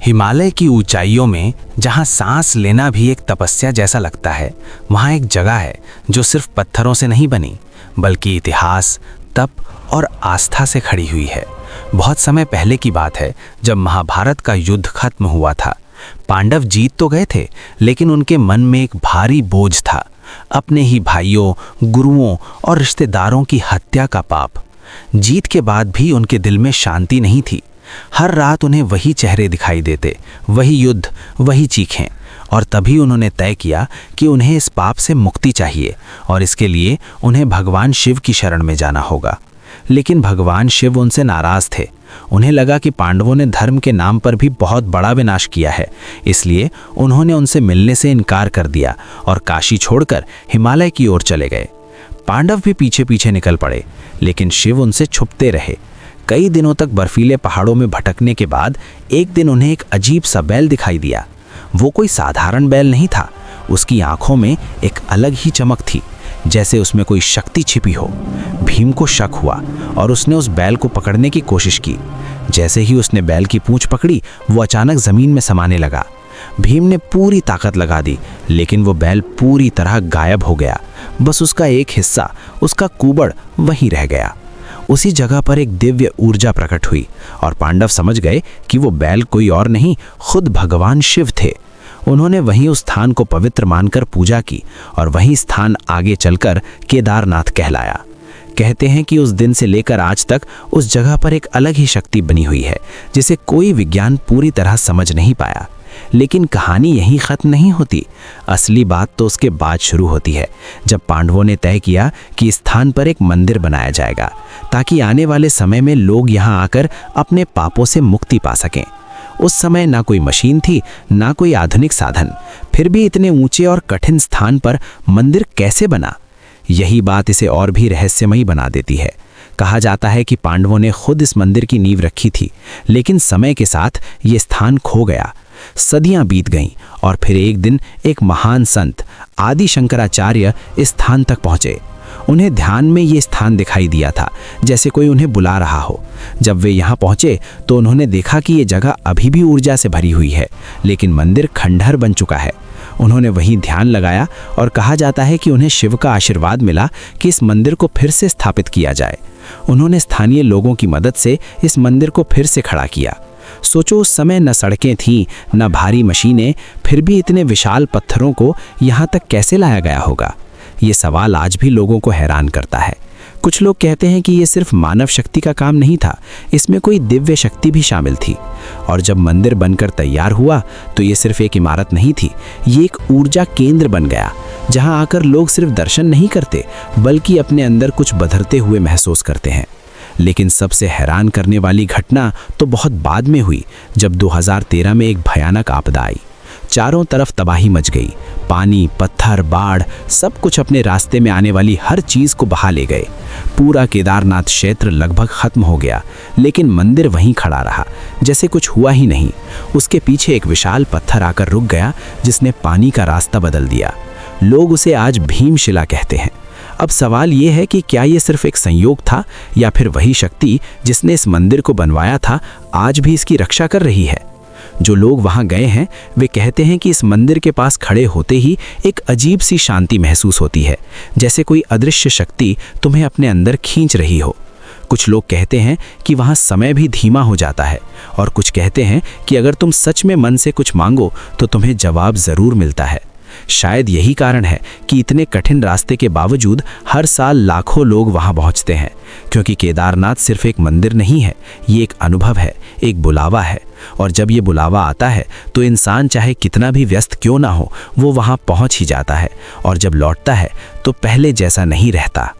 हिमालय की ऊंचाइयों में जहां सांस लेना भी एक तपस्या जैसा लगता है, वहां एक जगह है जो सिर्फ पत्थरों से नहीं बनी, बल्कि इतिहास, तप और आस्था से खड़ी हुई है। बहुत समय पहले की बात है, जब महाभारत का युद्ध खत्म हुआ था। पांडव जीत तो गए थे, लेकिन उनके मन में एक भारी बोझ था, अपने ही भाइयों, गुरुओं और रिश्तेदारों की हत्या का पाप। जीत के बाद भी उनके दिल में शांति नहीं थी। हर रात उन्हें वही चेहरे दिखाई देते, वही युद्ध, वही चीखें। और तभी उन्होंने तय किया कि उन्हें इस पाप से मुक्ति चाहिए और इसके लिए उन्हें भगवान शिव की शरण में जाना होगा। लेकिन भगवान शिव उनसे नाराज थे। उन्हें लगा कि पांडवों ने धर्म के नाम पर भी बहुत बड़ा विनाश किया है, इसलिए उन्होंने उनसे मिलने से इनकार कर दिया और काशी छोड़कर हिमालय की ओर चले गए। पांडव भी पीछे पीछे निकल पड़े, लेकिन शिव उनसे छुपते रहे। कई दिनों तक बर्फीले पहाड़ों में भटकने के बाद एक दिन उन्हें एक अजीब सा बैल दिखाई दिया। वो कोई साधारण बैल नहीं था, उसकी आंखों में एक अलग ही चमक थी, जैसे उसमें कोई शक्ति छिपी हो। भीम को शक हुआ और उसने उस बैल को पकड़ने की कोशिश की। जैसे ही उसने बैल की पूंछ पकड़ी, वो अचानक जमीन में समाने लगा। भीम ने पूरी ताकत लगा दी, लेकिन वो बैल पूरी तरह गायब हो गया। बस उसका एक हिस्सा, उसका कुबड़ वहीं रह गया। उसी जगह पर एक दिव्य ऊर्जा प्रकट हुई और पांडव समझ गए कि वो बैल कोई और नहीं, खुद भगवान शिव थे। उन्होंने वहीं उस स्थान को पवित्र मानकर पूजा की और वही स्थान आगे चलकर केदारनाथ कहलाया। कहते हैं कि उस दिन से लेकर आज तक उस जगह पर एक अलग ही शक्ति बनी हुई है, जिसे कोई विज्ञान पूरी तरह समझ नहीं पाया। लेकिन कहानी यहीं खत्म नहीं होती। असली बात तो उसके बाद शुरू होती है, जब पांडवों ने तय किया कि इस स्थान पर एक मंदिर बनाया जाएगा, ताकि आने वाले समय में लोग यहाँ आकर अपने पापों से मुक्ति पा सकें। उस समय ना कोई मशीन थी, ना कोई आधुनिक साधन, फिर भी इतने ऊंचे और कठिन स्थान पर मंदिर कैसे बना? यही बात इसे और भी रहस्यमयी बना देती है। कहा जाता है कि पांडवों ने खुद इस मंदिर की नींव रखी थी, लेकिन समय के साथ ये स्थान खो गया। सदियां बीत गईं और फिर एक दिन एक महान संत आदि शंकराचार्य इस स्थान तक पहुंचे। उन्हें ध्यान में ये स्थान दिखाई दिया था, जैसे कोई उन्हें बुला रहा हो। जब वे यहाँ पहुंचे तो उन्होंने देखा कि ये जगह अभी भी ऊर्जा से भरी हुई है, लेकिन मंदिर खंडहर बन चुका है। उन्होंने वहीं ध्यान लगाया और कहा जाता है कि उन्हें शिव का आशीर्वाद मिला कि इस मंदिर को फिर से स्थापित किया जाए। उन्होंने स्थानीय लोगों की मदद से इस मंदिर को फिर से खड़ा किया। सोचो, उस समय न सड़कें थीं, न भारी मशीनें, फिर भी इतने विशाल पत्थरों को यहाँ तक कैसे लाया गया होगा? ये सवाल आज भी लोगों को हैरान करता है। कुछ लोग कहते हैं कि ये सिर्फ मानव शक्ति का काम नहीं था, इसमें कोई दिव्य शक्ति भी शामिल थी। और जब मंदिर बनकर तैयार हुआ तो ये सिर्फ एक इमारत नहीं थी, ये एक ऊर्जा केंद्र बन गया, जहाँ आकर लोग सिर्फ दर्शन नहीं करते, बल्कि अपने अंदर कुछ बदलते हुए महसूस करते हैं। लेकिन सबसे हैरान करने वाली घटना तो बहुत बाद में हुई, जब 2013 में एक भयानक आपदा आई। चारों तरफ तबाही मच गई। पानी, पत्थर, बाढ़, सब कुछ अपने रास्ते में आने वाली हर चीज को बहा ले गए। पूरा केदारनाथ क्षेत्र लगभग खत्म हो गया, लेकिन मंदिर वहीं खड़ा रहा, जैसे कुछ हुआ ही नहीं। उसके पीछे एक विशाल पत्थर आकर रुक गया, जिसने पानी का रास्ता बदल दिया। लोग उसे आज भीमशिला कहते हैं। अब सवाल ये है कि क्या ये सिर्फ एक संयोग था, या फिर वही शक्ति जिसने इस मंदिर को बनवाया था आज भी इसकी रक्षा कर रही है? जो लोग वहां गए हैं वे कहते हैं कि इस मंदिर के पास खड़े होते ही एक अजीब सी शांति महसूस होती है, जैसे कोई अदृश्य शक्ति तुम्हें अपने अंदर खींच रही हो। कुछ लोग कहते हैं कि वहां समय भी धीमा हो जाता है, और कुछ कहते हैं कि अगर तुम सच में मन से कुछ मांगो तो तुम्हें जवाब जरूर मिलता है। शायद यही कारण है कि इतने कठिन रास्ते के बावजूद हर साल लाखों लोग वहां पहुंचते हैं, क्योंकि केदारनाथ सिर्फ एक मंदिर नहीं है, ये एक अनुभव है, एक बुलावा है। और जब ये बुलावा आता है तो इंसान चाहे कितना भी व्यस्त क्यों ना हो, वो वहां पहुंच ही जाता है, और जब लौटता है तो पहले जैसा नहीं रहता।